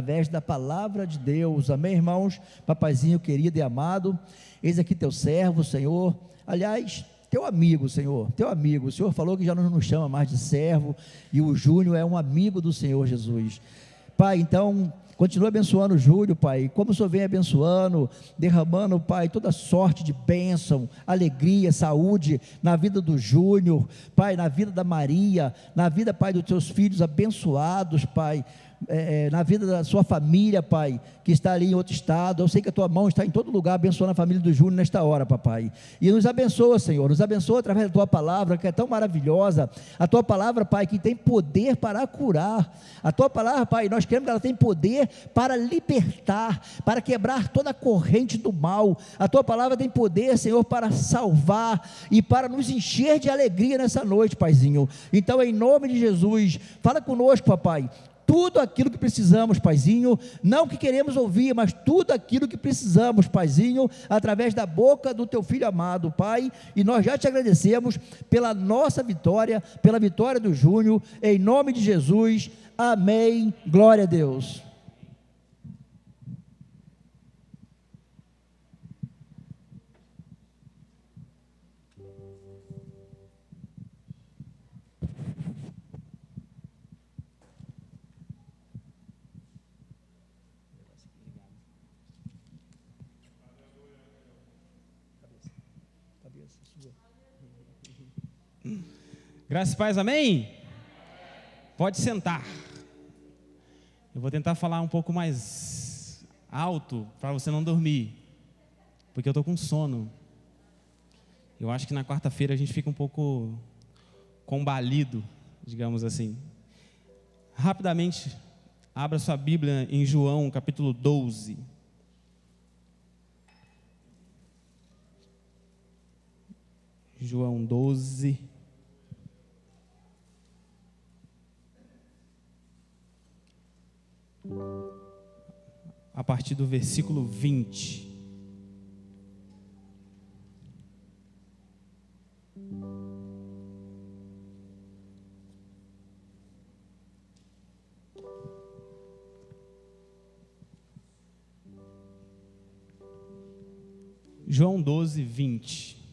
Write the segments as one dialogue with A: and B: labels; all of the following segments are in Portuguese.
A: através da palavra de Deus. Amém, irmãos? Papaizinho querido e amado, eis aqui teu servo, Senhor, aliás, teu amigo, Senhor, teu amigo. O Senhor falou que já não nos chama mais de servo, e o Júnior é um amigo do Senhor Jesus. Pai, então, continua abençoando o Júlio, Pai, como o Senhor vem abençoando, derramando, Pai, toda sorte de bênção, alegria, saúde, na vida do Júnior, Pai, na vida da Maria, na vida, Pai, dos teus filhos abençoados, Pai, na vida da sua família, Pai, que está ali em outro estado. Eu sei que a tua mão está em todo lugar, abençoando a família do Júnior nesta hora, papai, e nos abençoa, Senhor, nos abençoa através da tua palavra, que é tão maravilhosa, a tua palavra, Pai, que tem poder para curar, a tua palavra, Pai, nós queremos que ela tenha poder para libertar, para quebrar toda a corrente do mal, a tua palavra tem poder, Senhor, para salvar, e para nos encher de alegria nessa noite, Paizinho. Então, em nome de Jesus, fala conosco, papai, tudo aquilo que precisamos, Paizinho, não que queremos ouvir, mas tudo aquilo que precisamos, Paizinho, através da boca do teu filho amado, Pai, e nós já te agradecemos pela nossa vitória, pela vitória do Júnior, em nome de Jesus, amém, glória a Deus.
B: Graças e paz, amém? Pode sentar. Eu vou tentar falar um pouco mais alto para você não dormir, porque eu estou com sono. Eu acho que na quarta-feira a gente fica um pouco combalido, digamos assim. Rapidamente, abra sua Bíblia em João, capítulo 12. João 12. A partir do versículo 20. João 12, 20.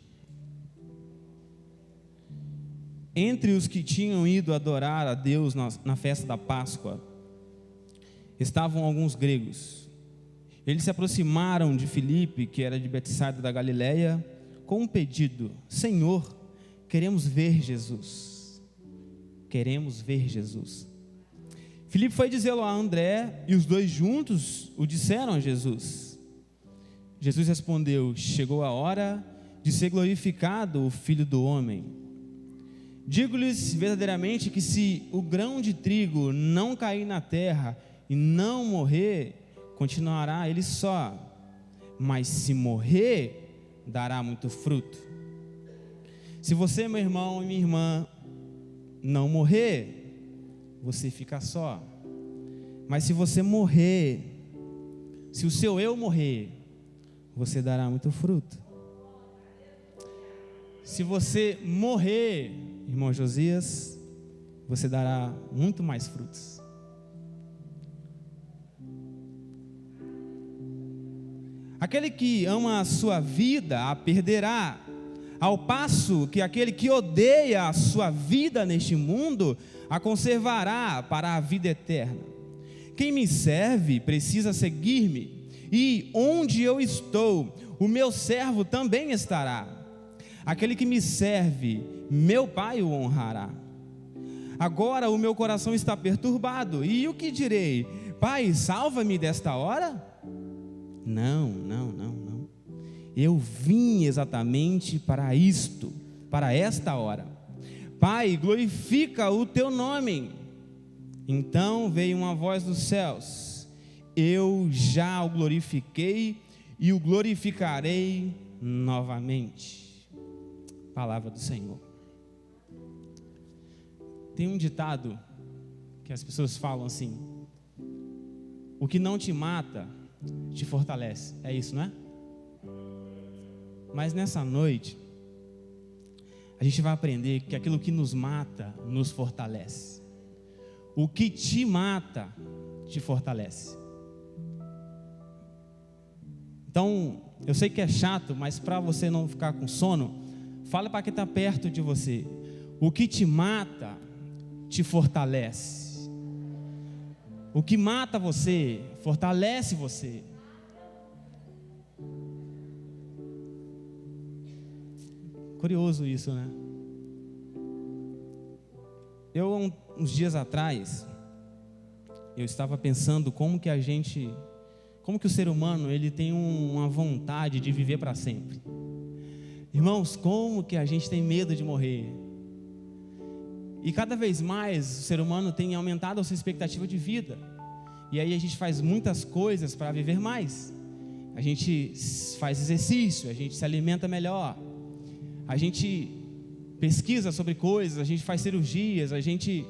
B: Entre os que tinham ido adorar a Deus na festa da Páscoa, estavam alguns gregos. Eles se aproximaram de Filipe, que era de Betsaida da Galileia, com um pedido: Senhor, queremos ver Jesus. Queremos ver Jesus. Filipe foi dizê-lo a André, e os dois juntos o disseram a Jesus. Jesus respondeu: chegou a hora de ser glorificado o Filho do Homem. Digo-lhes verdadeiramente que se o grão de trigo não cair na terra e não morrer, continuará ele só, mas se morrer, dará muito fruto. Se você, meu irmão e minha irmã, não morrer, você fica só, mas se você morrer, se o seu eu morrer, você dará muito fruto. Se você morrer, irmão Josias, você dará muito mais frutos. Aquele que ama a sua vida a perderá, ao passo que aquele que odeia a sua vida neste mundo a conservará para a vida eterna. Quem me serve precisa seguir-me, e onde eu estou, o meu servo também estará. Aquele que me serve, meu Pai o honrará. Agora o meu coração está perturbado, e o que direi? Pai, salva-me desta hora? Não. Eu vim exatamente para isto, para esta hora. Pai, glorifica o teu nome. Então veio uma voz dos céus: eu já o glorifiquei e o glorificarei novamente. Palavra do Senhor. Tem um ditado que as pessoas falam assim: o que não te mata te fortalece. É isso, não é? Mas nessa noite a gente vai aprender que aquilo que nos mata nos fortalece. O que te mata te fortalece. Então, eu sei que é chato, mas para você não ficar com sono, fala para quem está perto de você: o que te mata, te fortalece. O que mata você, fortalece você. Curioso isso, né? Uns dias atrás, eu estava pensando como que o ser humano, ele tem uma vontade de viver para sempre. Irmãos, como que a gente tem medo de morrer? E cada vez mais o ser humano tem aumentado a sua expectativa de vida. E aí a gente faz muitas coisas para viver mais. A gente faz exercício, a gente se alimenta melhor, a gente pesquisa sobre coisas, a gente faz cirurgias, a gente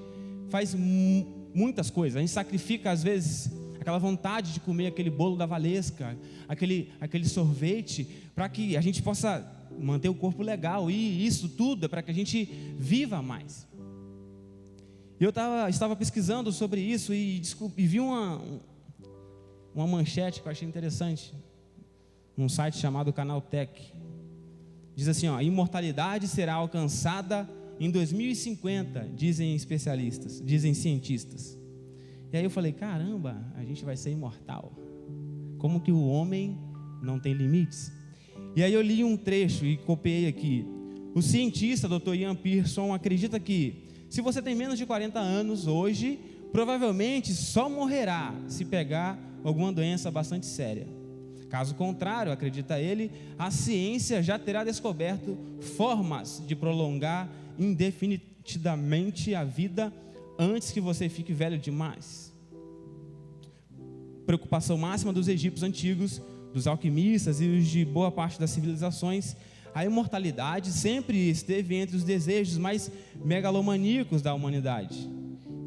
B: faz muitas coisas. A gente sacrifica às vezes aquela vontade de comer aquele bolo da Valesca, aquele sorvete, para que a gente possa manter o corpo legal. E isso tudo é para que a gente viva mais. Eu estava pesquisando sobre isso e vi uma manchete que eu achei interessante, num site chamado Canaltech. Diz assim, ó: a imortalidade será alcançada em 2050, dizem especialistas, dizem cientistas. E aí eu falei, caramba, a gente vai ser imortal. Como que o homem não tem limites? E aí eu li um trecho e copiei aqui. O cientista Dr. Ian Pearson acredita que se você tem menos de 40 anos hoje, provavelmente só morrerá se pegar alguma doença bastante séria. Caso contrário, acredita ele, a ciência já terá descoberto formas de prolongar indefinidamente a vida antes que você fique velho demais. Preocupação máxima dos egípcios antigos, dos alquimistas e os de boa parte das civilizações, a imortalidade sempre esteve entre os desejos mais megalomaníacos da humanidade.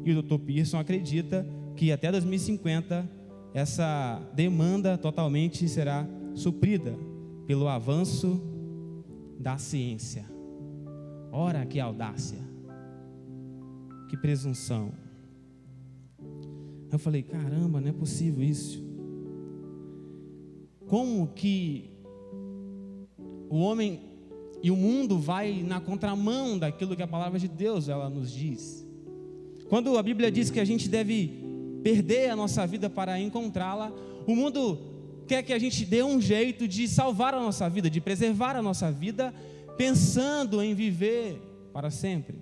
B: E o Dr. Pearson acredita que até 2050 essa demanda totalmente será suprida pelo avanço da ciência. Ora, que audácia, que presunção. Eu falei, caramba, não é possível isso. Como que o homem e o mundo vai na contramão daquilo que a palavra de Deus ela nos diz? Quando a Bíblia diz que a gente deve perder a nossa vida para encontrá-la, o mundo quer que a gente dê um jeito de salvar a nossa vida, de preservar a nossa vida, pensando em viver para sempre.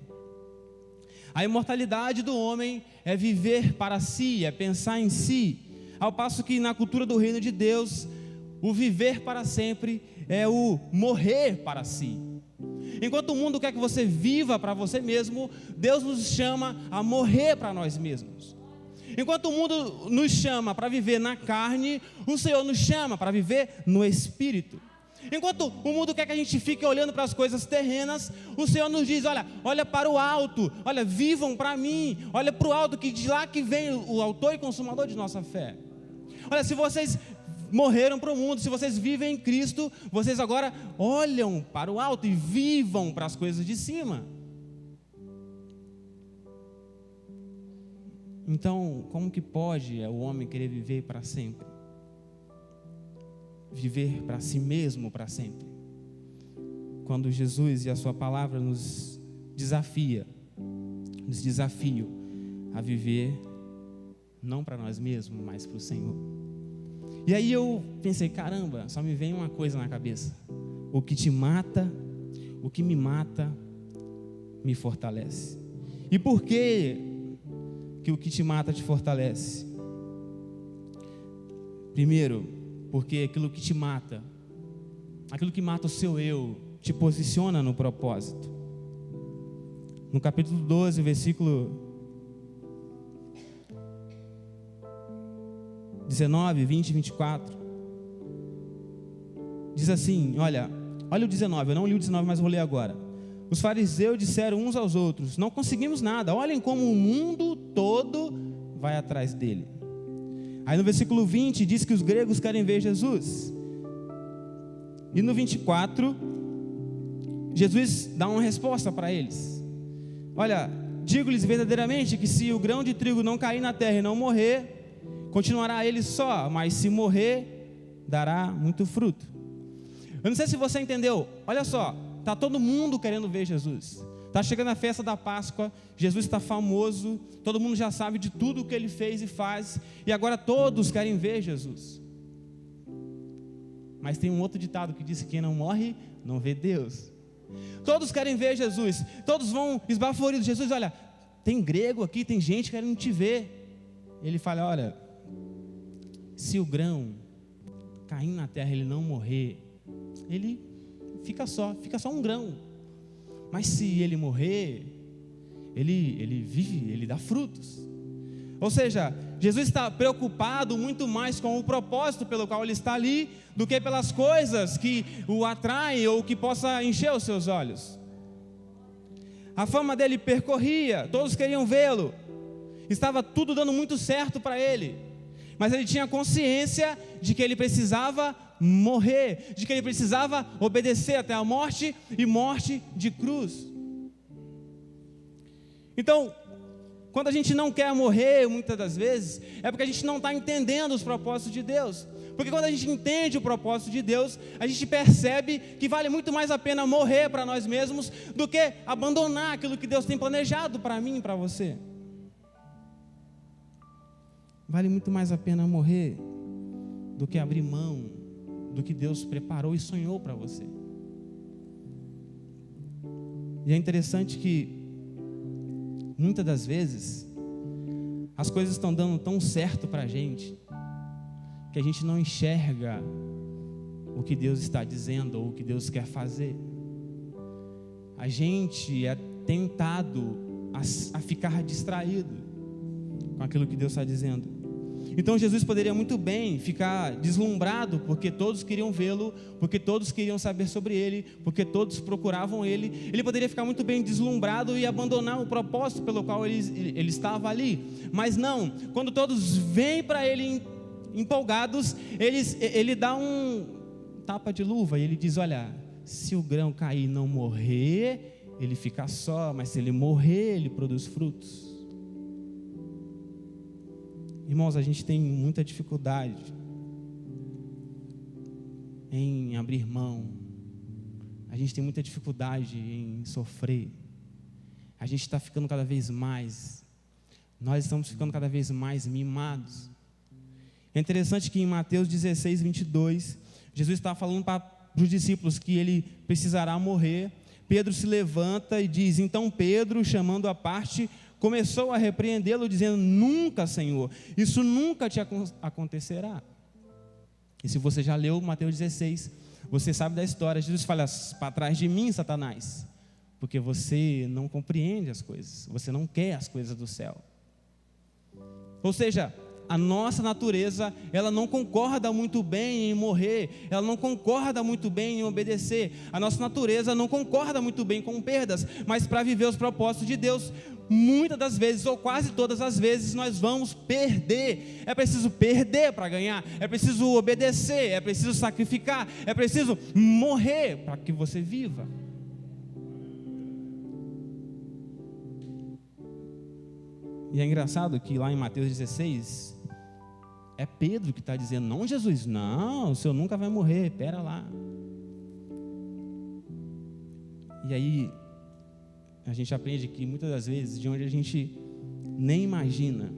B: A imortalidade do homem é viver para si, é pensar em si, ao passo que na cultura do reino de Deus, o viver para sempre é o morrer para si. Enquanto o mundo quer que você viva para você mesmo, Deus nos chama a morrer para nós mesmos. Enquanto o mundo nos chama para viver na carne, o Senhor nos chama para viver no Espírito. Enquanto o mundo quer que a gente fique olhando para as coisas terrenas, o Senhor nos diz, olha para o alto, olha, vivam para mim, olha para o alto, que de lá que vem o autor e consumador de nossa fé. Olha, se vocês morreram para o mundo, se vocês vivem em Cristo, vocês agora olham para o alto e vivam para as coisas de cima. Então, como que pode o homem querer viver para sempre? Viver para si mesmo para sempre? Quando Jesus e a sua palavra nos desafiam a viver não para nós mesmos, mas para o Senhor. E aí eu pensei, caramba, só me vem uma coisa na cabeça: o que te mata, o que me mata, me fortalece. E por que o que te mata te fortalece? Primeiro, porque aquilo que te mata, aquilo que mata o seu eu, te posiciona no propósito. No capítulo 12, versículo 19, 20 e 24, diz assim, olha o 19, eu não li o 19, mas vou ler agora. Os fariseus disseram uns aos outros, não conseguimos nada, olhem como o mundo todo vai atrás dele. Aí no versículo 20 diz que os gregos querem ver Jesus. E no 24, Jesus dá uma resposta para eles. Olha, digo-lhes verdadeiramente que se o grão de trigo não cair na terra e não morrer, continuará ele só, mas se morrer, dará muito fruto. Eu não sei se você entendeu, olha só, está todo mundo querendo ver Jesus. Está chegando a festa da Páscoa, Jesus está famoso, todo mundo já sabe de tudo o que ele fez e faz, e agora todos querem ver Jesus. Mas tem um outro ditado que diz que quem não morre, não vê Deus. Todos querem ver Jesus, todos vão esbaforidos. Jesus, olha, tem grego aqui, tem gente querendo te ver. Ele fala, olha, se o grão cair na terra e ele não morrer, ele fica só um grão. Mas se ele morrer, ele vive, ele dá frutos. Ou seja, Jesus está preocupado muito mais com o propósito pelo qual ele está ali, do que pelas coisas que o atraem ou que possa encher os seus olhos. A fama dele percorria, todos queriam vê-lo, estava tudo dando muito certo para ele, mas ele tinha consciência de que ele precisava morrer, de que ele precisava obedecer até a morte, e morte de cruz. Então, quando a gente não quer morrer, muitas das vezes, é porque a gente não está entendendo os propósitos de Deus. Porque quando a gente entende o propósito de Deus, a gente percebe que vale muito mais a pena morrer para nós mesmos do que abandonar aquilo que Deus tem planejado para mim e para você. Vale muito mais a pena morrer do que abrir mão do que Deus preparou e sonhou para você. E é interessante que muitas das vezes as coisas estão dando tão certo para a gente que a gente não enxerga o que Deus está dizendo ou o que Deus quer fazer. A gente é tentado a ficar distraído com aquilo que Deus está dizendo. Então Jesus poderia muito bem ficar deslumbrado, porque todos queriam vê-lo, porque todos queriam saber sobre ele, porque todos procuravam ele. Ele poderia ficar muito bem deslumbrado e abandonar o propósito pelo qual ele estava ali. Mas não, quando todos vêm para ele empolgados, ele dá um tapa de luva e ele diz, olha, se o grão cair e não morrer, ele fica só, mas se ele morrer, ele produz frutos. Irmãos, a gente tem muita dificuldade em abrir mão, a gente tem muita dificuldade em sofrer, a gente está ficando cada vez mais, nós estamos ficando cada vez mais mimados. É interessante que em Mateus 16, 22, Jesus está falando para os discípulos que ele precisará morrer. Pedro se levanta e diz, então Pedro, chamando à parte, começou a repreendê-lo, dizendo, nunca, Senhor, isso nunca te acontecerá. E se você já leu Mateus 16, você sabe da história. Jesus fala, para trás de mim, Satanás, porque você não compreende as coisas, você não quer as coisas do céu. Ou seja, a nossa natureza, ela não concorda muito bem em morrer, ela não concorda muito bem em obedecer, a nossa natureza não concorda muito bem com perdas, mas para viver os propósitos de Deus, muitas das vezes, ou quase todas as vezes, nós vamos perder. É preciso perder para ganhar, é preciso obedecer, é preciso sacrificar, é preciso morrer para que você viva. E é engraçado que lá em Mateus 16, é Pedro que está dizendo, não Jesus, não, o Senhor nunca vai morrer, pera lá. E aí, a gente aprende que muitas das vezes, de onde a gente nem imagina,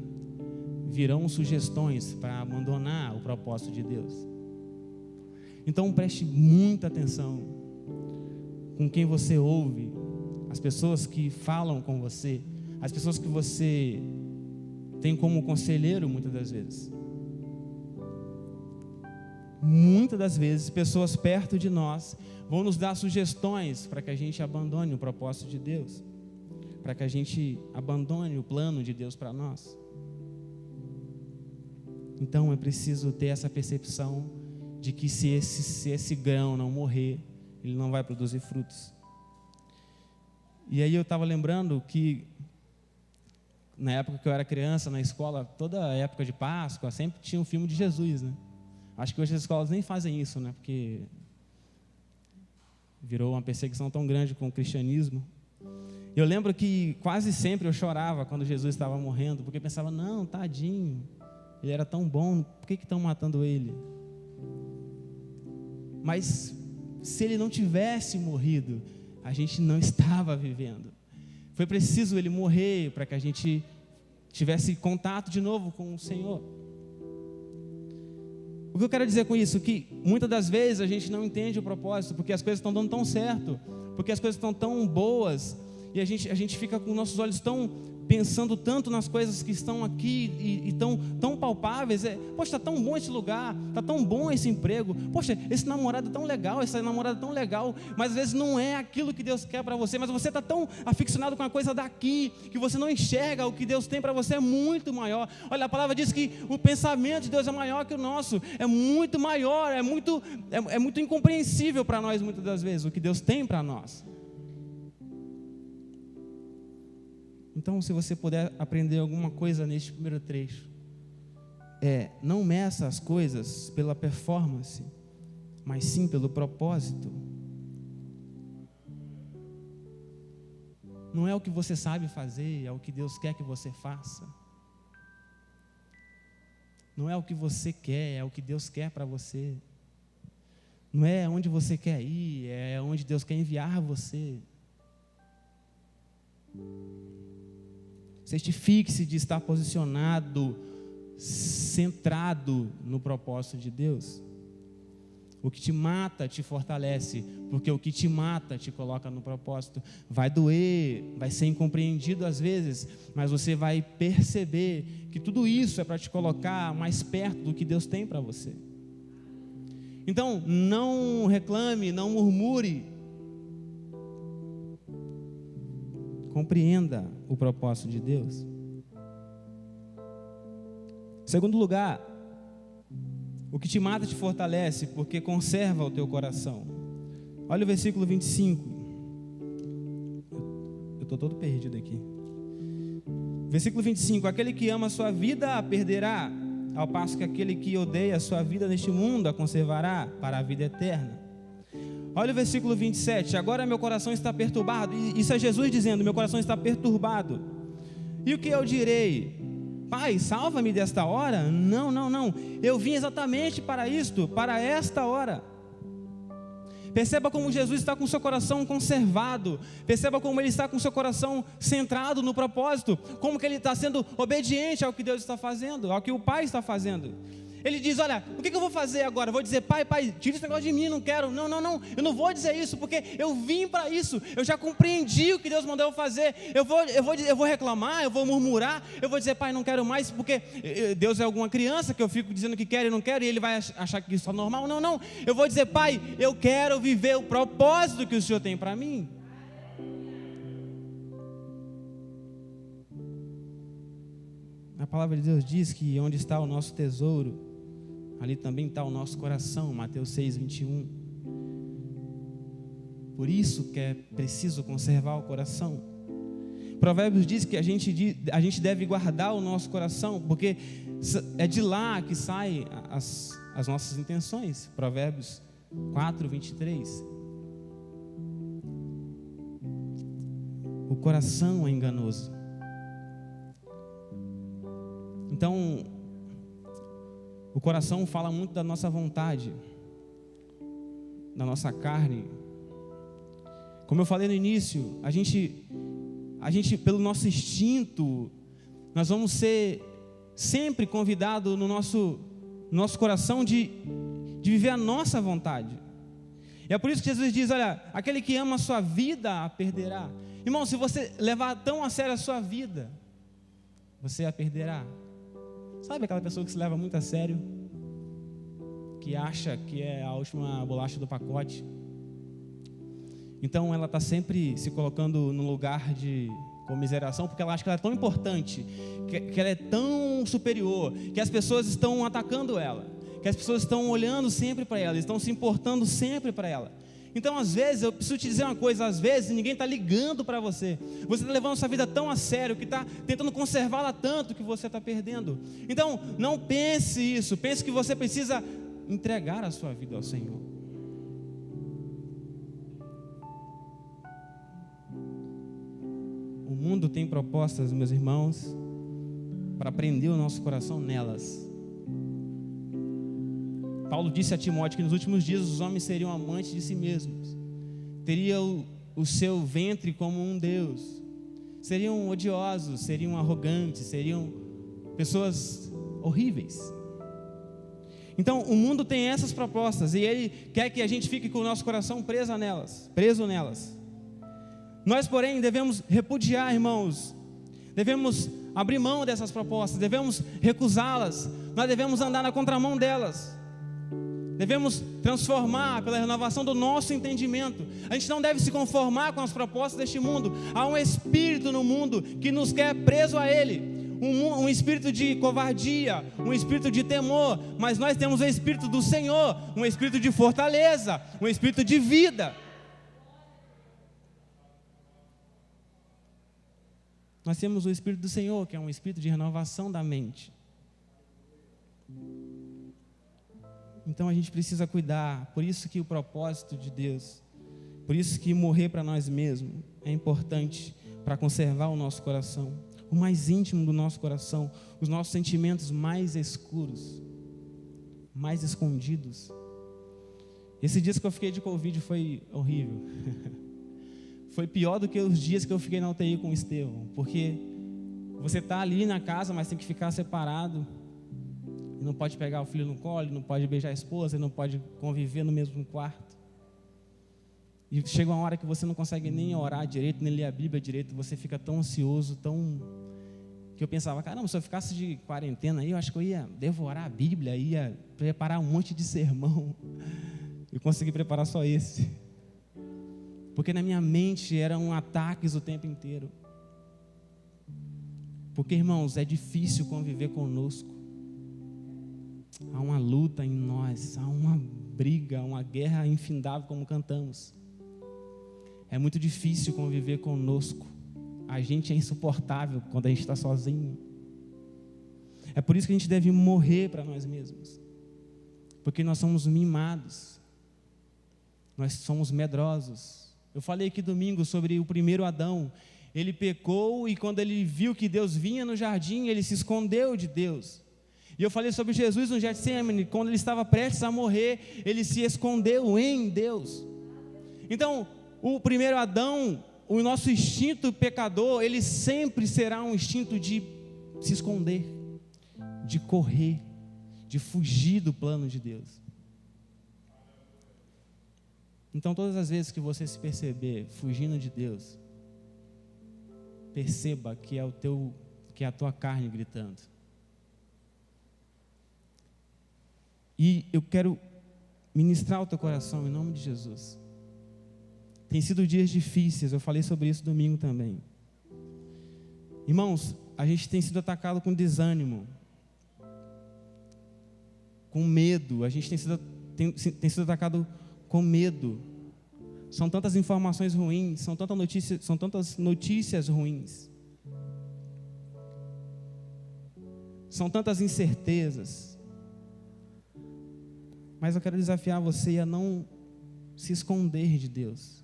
B: virão sugestões para abandonar o propósito de Deus. Então preste muita atenção com quem você ouve, as pessoas que falam com você, as pessoas que você tem como conselheiro muitas das vezes. Muitas das vezes, pessoas perto de nós vão nos dar sugestões para que a gente abandone o propósito de Deus, para que a gente abandone o plano de Deus para nós. Então é preciso ter essa percepção de que se esse grão não morrer, ele não vai produzir frutos. E aí eu estava lembrando que na época que eu era criança, na escola, toda época de Páscoa, sempre tinha um filme de Jesus, né? Acho que hoje as escolas nem fazem isso, né? Porque virou uma perseguição tão grande com o cristianismo. Eu lembro que quase sempre eu chorava quando Jesus estava morrendo, porque pensava, não, tadinho, ele era tão bom, por que estão matando ele? mas se ele não tivesse morrido, a gente não estava vivendo. Foi preciso ele morrer para que a gente tivesse contato de novo com o Senhor. O que eu quero dizer com isso? Que muitas das vezes a gente não entende o propósito, porque as coisas estão dando tão certo, porque as coisas estão tão boas, e a gente fica com nossos olhos pensando tanto nas coisas que estão aqui e tão palpáveis. Poxa, está tão bom esse lugar, está tão bom esse emprego, poxa, esse namorado é tão legal, essa namorada é tão legal, mas às vezes não é aquilo que Deus quer para você, mas você está tão aficionado com a coisa daqui, que você não enxerga o que Deus tem para você é muito maior. Olha, a palavra diz que o pensamento de Deus é maior que o nosso, é muito maior, é muito incompreensível para nós muitas das vezes, o que Deus tem para nós. Então, se você puder aprender alguma coisa neste primeiro trecho, não meça as coisas pela performance, mas sim pelo propósito. Não é o que você sabe fazer, é o que Deus quer que você faça. Não é o que você quer, é o que Deus quer para você. Não é onde você quer ir, é onde Deus quer enviar você. Certifique-se de estar posicionado, centrado no propósito de Deus. O que te mata te fortalece, porque o que te mata te coloca no propósito. Vai doer, vai ser incompreendido às vezes, mas você vai perceber que tudo isso é para te colocar mais perto do que Deus tem para você. Então, não reclame, não murmure. Compreenda o propósito de Deus. Segundo lugar, o que te mata te fortalece, porque conserva o teu coração. Olha o versículo 25. Eu estou todo perdido aqui. Versículo 25. Aquele que ama a sua vida a perderá, ao passo que aquele que odeia a sua vida neste mundo a conservará para a vida eterna. Olha o versículo 27, agora meu coração está perturbado, isso é Jesus dizendo, meu coração está perturbado, e o que eu direi? Pai, salva-me desta hora? Não, eu vim exatamente para isto, para esta hora. Perceba como Jesus está com o seu coração conservado, perceba como ele está com o seu coração centrado no propósito, como que ele está sendo obediente ao que Deus está fazendo, ao que o Pai está fazendo. Ele diz, olha, o que eu vou fazer agora? Vou dizer, pai, tira esse negócio de mim, não quero. Não, eu não vou dizer isso, porque eu vim para isso. Eu já compreendi o que Deus mandou eu fazer. Eu vou reclamar, eu vou murmurar, eu vou dizer, pai, não quero mais, porque Deus é alguma criança que eu fico dizendo que quero e não quero, e ele vai achar que isso é normal. Não, eu vou dizer, pai, eu quero viver o propósito que o Senhor tem para mim. A palavra de Deus diz que onde está o nosso tesouro, ali também está o nosso coração, Mateus 6, 21. Por isso que é preciso conservar o coração. Provérbios diz que a gente deve guardar o nosso coração, porque é de lá que saem as nossas intenções. Provérbios 4, 23. O coração é enganoso. Então, o coração fala muito da nossa vontade, da nossa carne. Como eu falei no início, a gente pelo nosso instinto, nós vamos ser sempre convidados no nosso coração de viver a nossa vontade. E é por isso que Jesus diz, olha, aquele que ama a sua vida a perderá. Irmão, se você levar tão a sério a sua vida, você a perderá. Sabe aquela pessoa que se leva muito a sério, que acha que é a última bolacha do pacote? Então ela está sempre se colocando no lugar de comiseração, porque ela acha que ela é tão importante, que ela é tão superior, que as pessoas estão atacando ela, que as pessoas estão olhando sempre para ela, estão se importando sempre para ela. Então, às vezes, eu preciso te dizer uma coisa, às vezes ninguém está ligando para você. Você está levando sua vida tão a sério, que está tentando conservá-la tanto, que você está perdendo. Então, não pense isso, pense que você precisa entregar a sua vida ao Senhor. O mundo tem propostas, meus irmãos, para prender o nosso coração nelas. Paulo disse a Timóteo que nos últimos dias os homens seriam amantes de si mesmos, teriam o seu ventre como um Deus, seriam odiosos, seriam arrogantes, seriam pessoas horríveis. Então o mundo tem essas propostas e ele quer que a gente fique com o nosso coração preso nelas. Nós, porém, devemos repudiar, irmãos, devemos abrir mão dessas propostas, devemos recusá-las, nós devemos andar na contramão delas, devemos transformar pela renovação do nosso entendimento. A gente não deve se conformar com as propostas deste mundo. Há um espírito no mundo que nos quer preso a ele, um espírito de covardia, um espírito de temor, mas nós temos o Espírito do Senhor, um espírito de fortaleza, um espírito de vida. Nós temos o Espírito do Senhor, que é um espírito de renovação da mente. Então a gente precisa cuidar. Por isso que o propósito de Deus, por isso que morrer para nós mesmos é importante para conservar o nosso coração, o mais íntimo do nosso coração, os nossos sentimentos mais escuros, mais escondidos. Esse dia que eu fiquei de Covid foi horrível. Foi pior do que os dias que eu fiquei na UTI com o Estevão, porque você está ali na casa, mas tem que ficar separado, e não pode pegar o filho no colo, não pode beijar a esposa, não pode conviver no mesmo quarto, e chega uma hora que você não consegue nem orar direito, nem ler a Bíblia direito, você fica tão ansioso, que eu pensava, caramba, se eu ficasse de quarentena aí, eu acho que eu ia devorar a Bíblia, ia preparar um monte de sermão, eu consegui preparar só esse, porque na minha mente eram ataques o tempo inteiro. Porque, irmãos, é difícil conviver conosco. Há uma luta em nós, há uma briga, uma guerra infindável, como cantamos. É muito difícil conviver conosco. A gente é insuportável quando a gente está sozinho. É por isso que a gente deve morrer para nós mesmos. Porque nós somos mimados. Nós somos medrosos. Eu falei aqui domingo sobre o primeiro Adão. Ele pecou e quando ele viu que Deus vinha no jardim, ele se escondeu de Deus. E eu falei sobre Jesus no Getsemane, quando ele estava prestes a morrer, ele se escondeu em Deus. Então, o primeiro Adão, o nosso instinto pecador, ele sempre será um instinto de se esconder, de correr, de fugir do plano de Deus. Então, todas as vezes que você se perceber fugindo de Deus, perceba que é a tua carne gritando. E eu quero ministrar o teu coração em nome de Jesus. Tem sido dias difíceis, eu falei sobre isso domingo também. Irmãos, a gente tem sido atacado com desânimo, com medo, a gente tem sido atacado com medo. São tantas informações ruins, são tantas notícias ruins. São tantas incertezas. Mas eu quero desafiar você a não se esconder de Deus.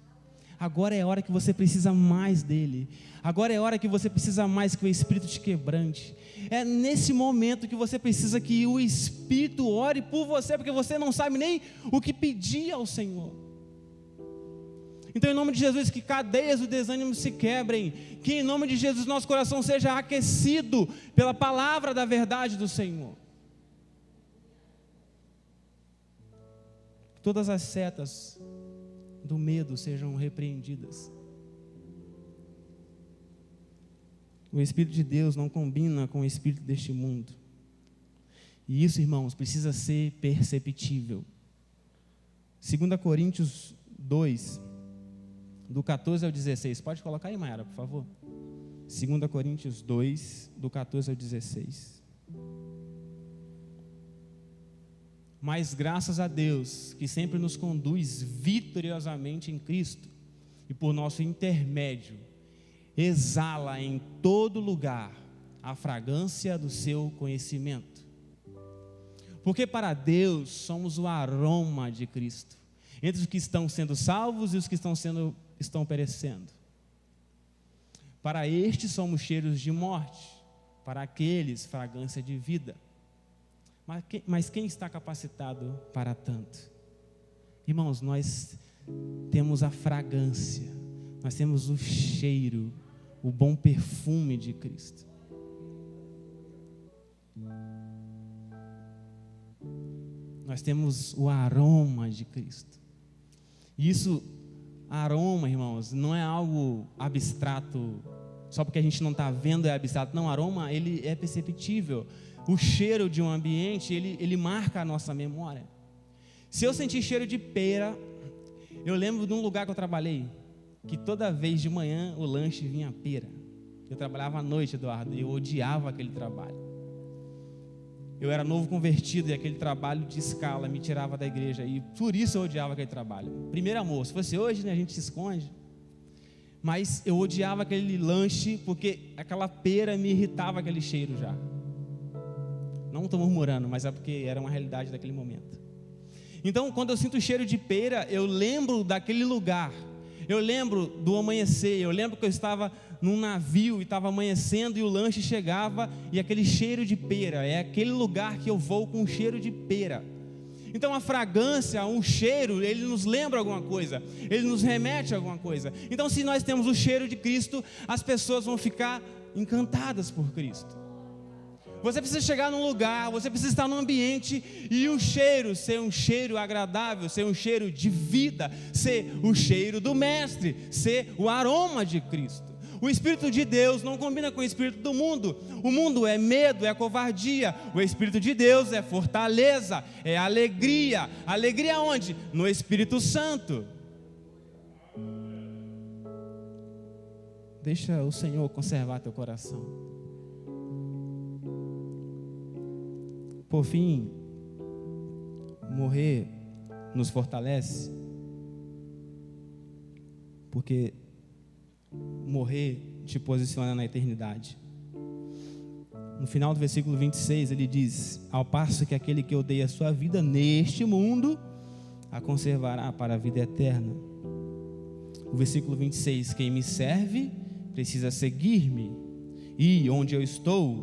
B: Agora é a hora que você precisa mais dele. Agora é a hora que você precisa mais que o Espírito te quebrante. É nesse momento que você precisa que o Espírito ore por você, porque você não sabe nem o que pedir ao Senhor. Então, em nome de Jesus, que cadeias do desânimo se quebrem, que em nome de Jesus nosso coração seja aquecido pela palavra da verdade do Senhor. Que todas as setas do medo sejam repreendidas. O Espírito de Deus não combina com o Espírito deste mundo. E isso, irmãos, precisa ser perceptível. 2 Coríntios 2, do 14 ao 16. Pode colocar aí, Mayara, por favor. 2 Coríntios 2, do 14 ao 16. Mas graças a Deus, que sempre nos conduz vitoriosamente em Cristo, e por nosso intermédio, exala em todo lugar a fragrância do seu conhecimento. Porque para Deus somos o aroma de Cristo, entre os que estão sendo salvos e os que estão perecendo. Para estes somos cheiros de morte, para aqueles fragrância de vida. Mas quem está capacitado para tanto? Irmãos, nós temos a fragrância, nós temos o cheiro, o bom perfume de Cristo. Nós temos o aroma de Cristo. E isso, aroma, irmãos, não é algo abstrato, só porque a gente não está vendo é abstrato. Não, aroma, ele é perceptível. O cheiro de um ambiente, ele marca a nossa memória. Se eu sentir cheiro de pera, eu lembro de um lugar que eu trabalhei, que toda vez de manhã o lanche vinha pera. Eu trabalhava à noite, Eduardo, e eu odiava aquele trabalho. Eu era novo convertido e aquele trabalho de escala me tirava da igreja, e por isso eu odiava aquele trabalho. Primeiro amor, se fosse hoje, né, a gente se esconde, mas eu odiava aquele lanche, porque aquela pera me irritava, aquele cheiro já. Não estou murmurando, mas é porque era uma realidade daquele momento. Então, quando eu sinto o cheiro de pera, eu lembro daquele lugar, eu lembro do amanhecer, eu lembro que eu estava num navio e estava amanhecendo e o lanche chegava e aquele cheiro de pera, é aquele lugar que eu vou com cheiro de pera. Então a fragrância, um cheiro, ele nos lembra alguma coisa, ele nos remete a alguma coisa. Então se nós temos o cheiro de Cristo, as pessoas vão ficar encantadas por Cristo. Você precisa chegar num lugar, você precisa estar num ambiente e o cheiro ser um cheiro agradável, ser um cheiro de vida, ser o cheiro do Mestre, ser o aroma de Cristo. O Espírito de Deus não combina com o Espírito do mundo. O mundo é medo, é covardia. O Espírito de Deus é fortaleza, é alegria. Alegria onde? No Espírito Santo. Deixa o Senhor conservar teu coração. Por fim, morrer nos fortalece, porque morrer te posiciona na eternidade. No final do versículo 26 ele diz: ao passo que aquele que odeia a sua vida neste mundo a conservará para a vida eterna. O versículo 26: quem me serve precisa seguir-me, e onde eu estou,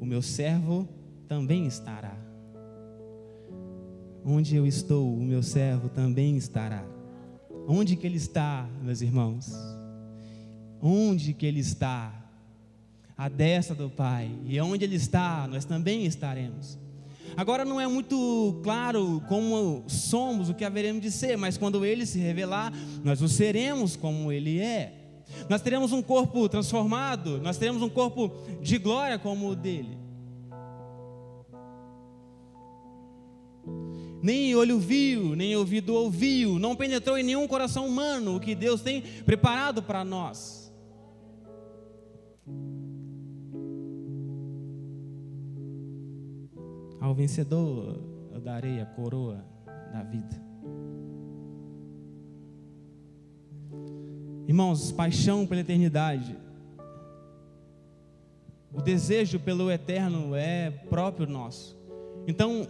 B: o meu servo também estará. Onde eu estou, o meu servo também estará. Onde que ele está, meus irmãos? Onde que ele está? À destra do Pai. E onde ele está, nós também estaremos. Agora não é muito claro como somos, o que haveremos de ser, mas quando ele se revelar, nós o seremos como ele é. Nós teremos um corpo transformado, nós teremos um corpo de glória como o dele. Nem olho viu, nem ouvido ouviu, não penetrou em nenhum coração humano o que Deus tem preparado para nós. Ao vencedor eu darei a coroa da vida. Irmãos, paixão pela eternidade, o desejo pelo eterno é próprio nosso. Então,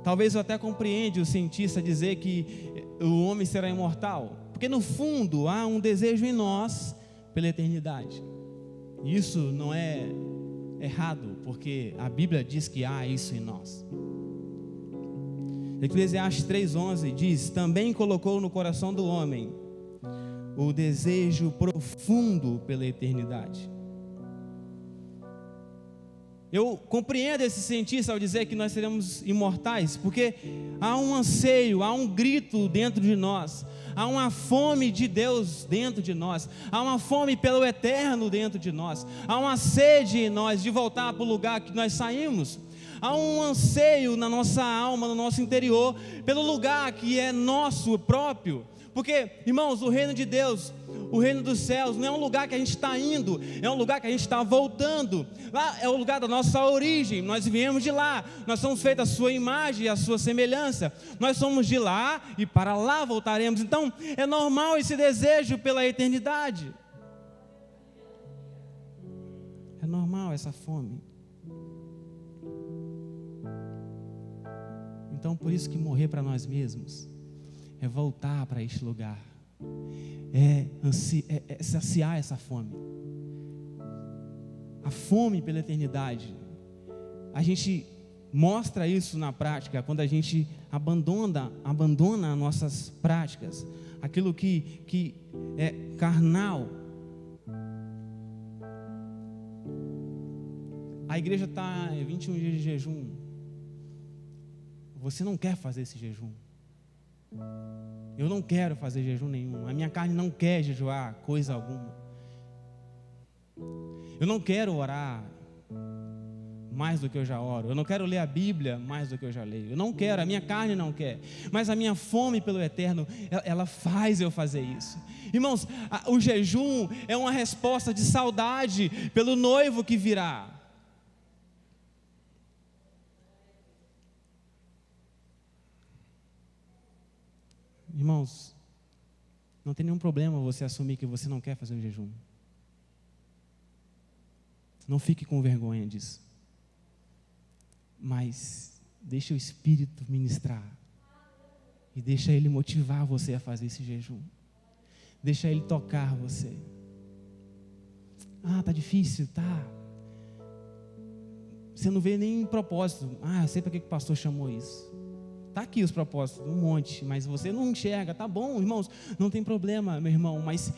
B: talvez eu até compreenda o cientista dizer que o homem será imortal, porque no fundo há um desejo em nós pela eternidade. Isso não é errado, porque a Bíblia diz que há isso em nós. Eclesiastes 3:11 diz: também colocou no coração do homem o desejo profundo pela eternidade. Eu compreendo esse cientista ao dizer que nós seremos imortais, porque há um anseio, há um grito dentro de nós, há uma fome de Deus dentro de nós, há uma fome pelo eterno dentro de nós, há uma sede em nós de voltar para o lugar que nós saímos, há um anseio na nossa alma, no nosso interior, pelo lugar que é nosso próprio. Porque, irmãos, o reino de Deus, o reino dos céus, não é um lugar que a gente está indo, é um lugar que a gente está voltando. Lá é o lugar da nossa origem, nós viemos de lá, nós somos feitos à sua imagem e à sua semelhança, nós somos de lá e para lá voltaremos. Então é normal esse desejo pela eternidade, é normal essa fome. Então por isso que morrer para nós mesmos é voltar para este lugar, é saciar essa fome, a fome pela eternidade. A gente mostra isso na prática, quando a gente abandona as nossas práticas, aquilo que é carnal. A igreja está em 21 dias de jejum. Você não quer fazer esse jejum. Eu não quero fazer jejum nenhum. A minha carne não quer jejuar coisa alguma. Eu não quero orar mais do que eu já oro. Eu não quero ler a Bíblia mais do que eu já leio. Eu não quero, a minha carne não quer. Mas a minha fome pelo eterno, ela faz eu fazer isso. Irmãos, o jejum é uma resposta de saudade pelo noivo que virá. Irmãos, não tem nenhum problema você assumir que você não quer fazer um jejum. Não fique com vergonha disso. Mas deixa o Espírito ministrar. E deixa Ele motivar você a fazer esse jejum. Deixa Ele tocar você. Tá difícil, tá. Você não vê nem propósito. Eu sei para que o pastor chamou isso. Está aqui os propósitos, um monte, mas você não enxerga. Tá bom, irmãos, não tem problema, meu irmão, mas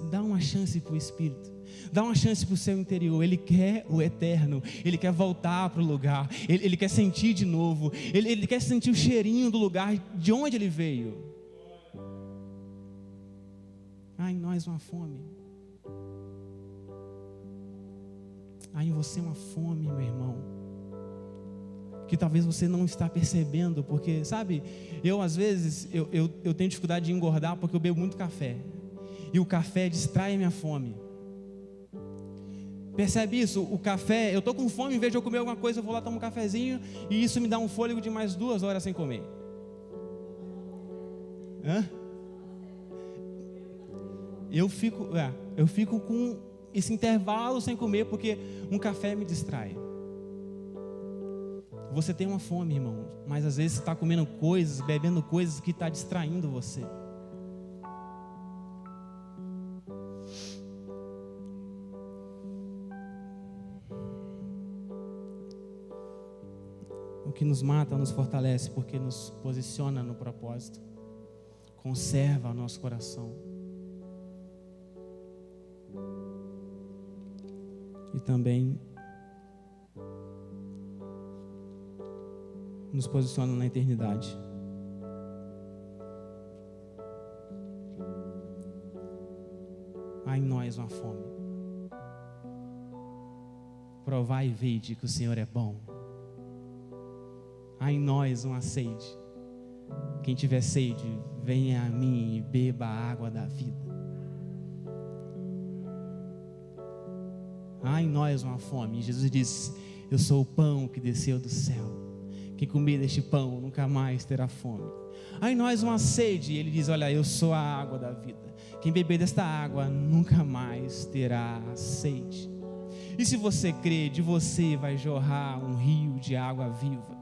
B: dá uma chance para o Espírito, dá uma chance para o seu interior. Ele quer o eterno, Ele quer voltar para o lugar, ele quer sentir de novo, ele quer sentir o cheirinho do lugar de onde Ele veio. Há em nós uma fome, há em você uma fome, meu irmão, que talvez você não está percebendo, porque, sabe, eu às vezes, eu tenho dificuldade de engordar porque eu bebo muito café, e o café distrai a minha fome. Percebe isso? O café, eu estou com fome, em vez de eu comer alguma coisa, eu vou lá tomar um cafezinho, e isso me dá um fôlego de mais 2 horas sem comer. Eu fico com esse intervalo sem comer, porque um café me distrai. Você tem uma fome, irmão, mas às vezes você está comendo coisas, bebendo coisas que está distraindo você. O que nos mata nos fortalece, porque nos posiciona no propósito, conserva o nosso coração. E também nos posiciona na eternidade. Há em nós uma fome. Provai e vede que o Senhor é bom. Há em nós uma sede. Quem tiver sede, venha a mim e beba a água da vida. Há em nós uma fome. Jesus disse: eu sou o pão que desceu do céu. Quem comer deste pão nunca mais terá fome. Há em nós uma sede. Ele diz: olha, eu sou a água da vida. Quem beber desta água nunca mais terá sede. E se você crê, de você vai jorrar um rio de água viva.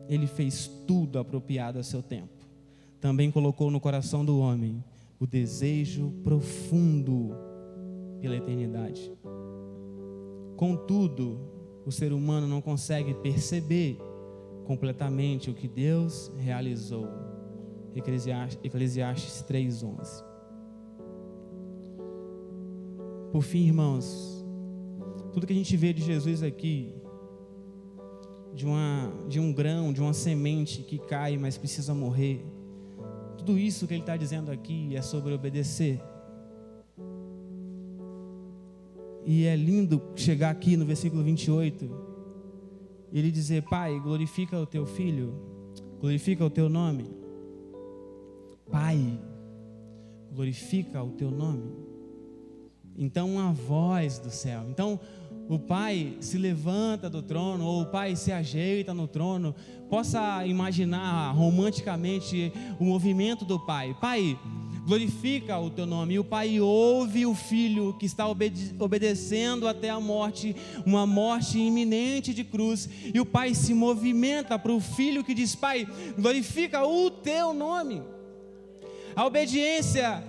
B: Ele fez tudo apropriado a seu tempo. Também colocou no coração do homem o desejo profundo pela eternidade. Contudo, o ser humano não consegue perceber completamente o que Deus realizou. Eclesiastes 3:11. Por fim, irmãos, tudo que a gente vê de Jesus aqui, de um grão, de uma semente que cai, mas precisa morrer, tudo isso que ele está dizendo aqui é sobre obedecer. E é lindo chegar aqui no versículo 28, ele dizer: Pai, glorifica o teu Filho, glorifica o teu nome. Pai, glorifica o teu nome. Então uma voz do céu, então o Pai se levanta do trono, ou o Pai se ajeita no trono. Possa imaginar romanticamente o movimento do Pai. Pai, glorifica o teu nome. E o Pai ouve o Filho que está obedecendo até a morte, uma morte iminente de cruz. E o Pai se movimenta para o Filho que diz: Pai, glorifica o teu nome. A obediência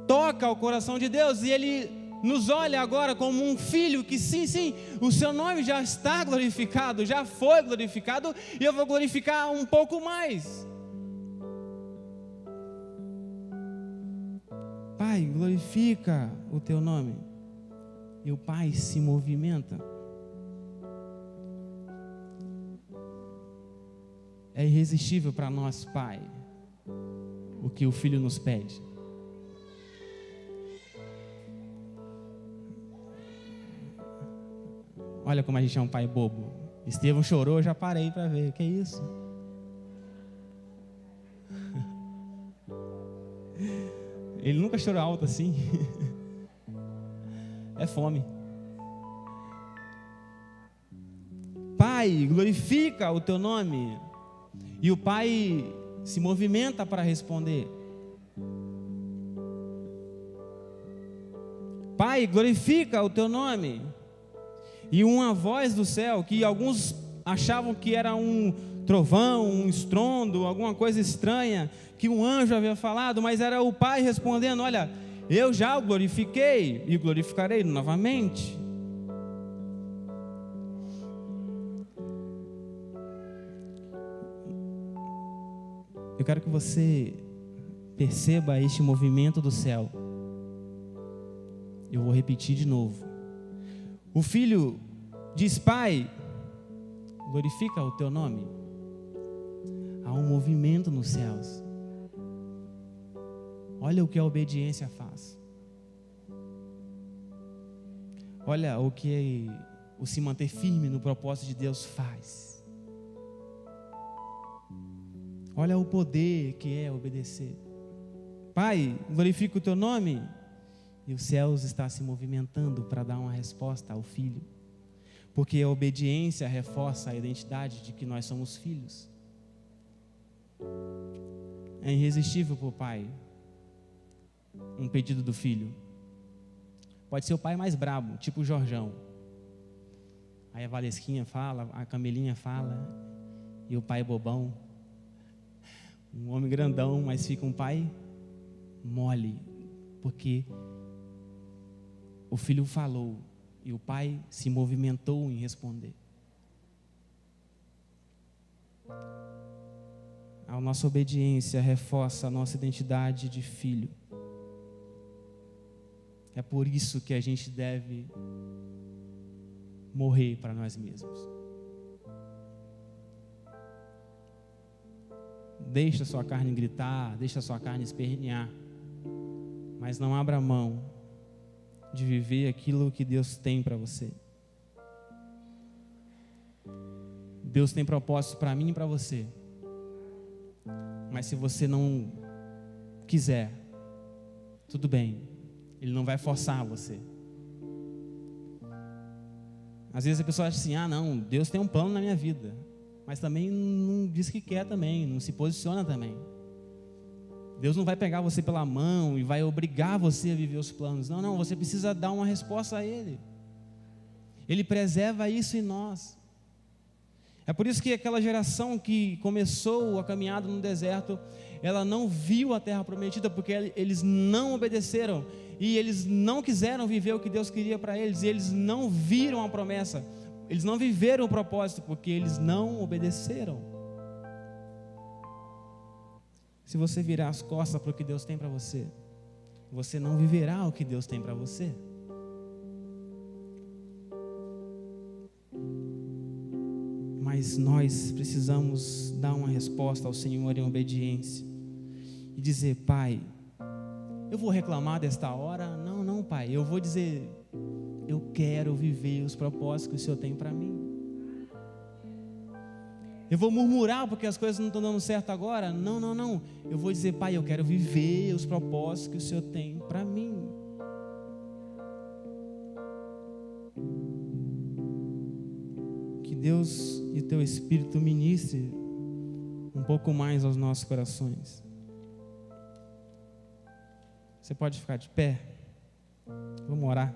B: toca o coração de Deus, e Ele nos olha agora como um filho que sim, o seu nome já está glorificado, já foi glorificado, e eu vou glorificar um pouco mais. Pai, glorifica o teu nome. E o Pai se movimenta. É irresistível para nós, Pai, o que o Filho nos pede. Olha como a gente é um pai bobo. Estevão chorou, eu já parei para ver. Que é isso? Ele nunca chorou alto assim. É fome. Pai, glorifica o teu nome. E o Pai se movimenta para responder. Pai, glorifica o teu nome. E uma voz do céu, que alguns achavam que era um trovão, um estrondo, alguma coisa estranha, que um anjo havia falado, mas era o Pai respondendo: olha, eu já o glorifiquei e glorificarei novamente. Eu quero que você perceba este movimento do céu. Eu vou repetir de novo. O filho diz: Pai, glorifica o teu nome. Há um movimento nos céus. Olha o que a obediência faz. Olha o que o se manter firme no propósito de Deus faz. Olha o poder que é obedecer. Pai, glorifica o teu nome. E os céus está se movimentando para dar uma resposta ao filho. Porque a obediência reforça a identidade de que nós somos filhos. É irresistível para o pai um pedido do filho. Pode ser o pai mais brabo, tipo o Jorjão. Aí a Valesquinha fala, a Camelinha fala, e o pai bobão. Um homem grandão, mas fica um pai mole, porque o filho falou e o pai se movimentou em responder. A nossa obediência reforça a nossa identidade de filho. É por isso que a gente deve morrer para nós mesmos. Deixa a sua carne gritar, deixa a sua carne espernear, mas não abra mão de viver aquilo que Deus tem para você. Deus tem propósito para mim e para você, mas se você não quiser, tudo bem, Ele não vai forçar você. Às vezes a pessoa acha assim: ah não, Deus tem um plano na minha vida, mas também não diz que quer também, não se posiciona também. Deus não vai pegar você pela mão e vai obrigar você a viver os planos. Não, você precisa dar uma resposta a Ele. Ele preserva isso em nós. É por isso que aquela geração que começou a caminhada no deserto, ela não viu a terra prometida, porque eles não obedeceram, e eles não quiseram viver o que Deus queria para eles, e eles não viram a promessa, eles não viveram o propósito, porque eles não obedeceram. Se você virar as costas para o que Deus tem para você, você não viverá o que Deus tem para você. Mas nós precisamos dar uma resposta ao Senhor em obediência e dizer: Pai, eu vou reclamar desta hora? Não, Pai, eu vou dizer: eu quero viver os propósitos que o Senhor tem para mim. Eu vou murmurar porque as coisas não estão dando certo agora? Não. Eu vou dizer: Pai, eu quero viver os propósitos que o Senhor tem para mim. Que Deus e o Teu Espírito ministre um pouco mais aos nossos corações. Você pode ficar de pé? Vamos orar.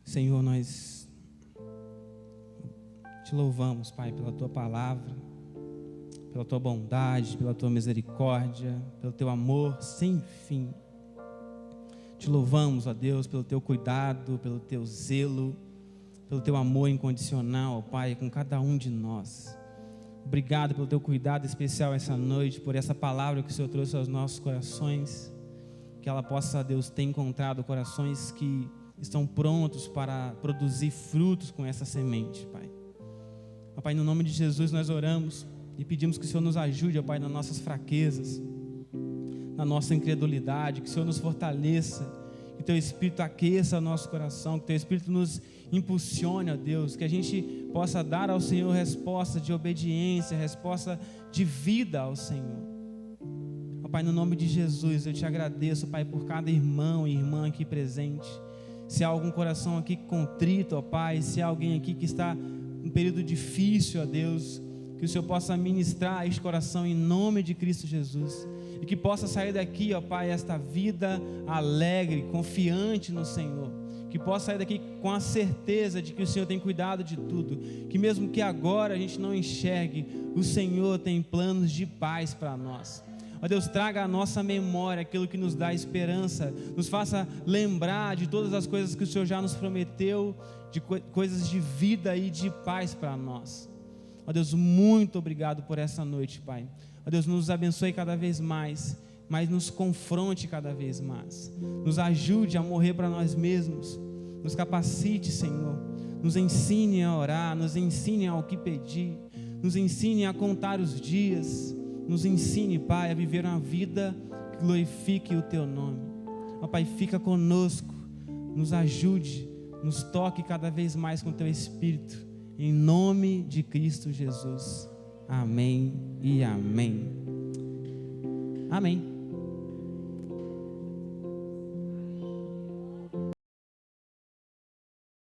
B: Senhor, nós te louvamos, Pai, pela tua palavra, pela tua bondade, pela tua misericórdia, pelo teu amor sem fim. Te louvamos, ó Deus, pelo teu cuidado, pelo teu zelo, pelo teu amor incondicional, ó Pai, com cada um de nós. Obrigado pelo teu cuidado especial essa noite, por essa palavra que o Senhor trouxe aos nossos corações, que ela possa, Deus, ter encontrado corações que estão prontos para produzir frutos com essa semente, Pai. Ó Pai, no nome de Jesus nós oramos e pedimos que o Senhor nos ajude, ó Pai, nas nossas fraquezas, na nossa incredulidade, que o Senhor nos fortaleça, que teu Espírito aqueça o nosso coração, que teu Espírito nos impulsione, ó Deus, que a gente possa dar ao Senhor resposta de obediência, resposta de vida ao Senhor. Ó Pai, no nome de Jesus, eu te agradeço, Pai, por cada irmão e irmã aqui presente. Se há algum coração aqui contrito, ó Pai, se há alguém aqui que está num período difícil, ó Deus, que o Senhor possa ministrar este coração em nome de Cristo Jesus, e que possa sair daqui, ó Pai, esta vida alegre, confiante no Senhor, que possa sair daqui com a certeza de que o Senhor tem cuidado de tudo, que mesmo que agora a gente não enxergue, o Senhor tem planos de paz para nós. Ó Deus, traga à nossa memória aquilo que nos dá esperança, nos faça lembrar de todas as coisas que o Senhor já nos prometeu, de coisas de vida e de paz para nós. Ó Deus, muito obrigado por essa noite, Pai. Ó Deus, nos abençoe cada vez mais, mas nos confronte cada vez mais. Nos ajude a morrer para nós mesmos. Nos capacite, Senhor. Nos ensine a orar, nos ensine ao que pedir. Nos ensine a contar os dias. Nos ensine, Pai, a viver uma vida que glorifique o Teu nome. Ó Pai, fica conosco. Nos ajude, nos toque cada vez mais com Teu Espírito. Em nome de Cristo Jesus. Amém e amém. Amém.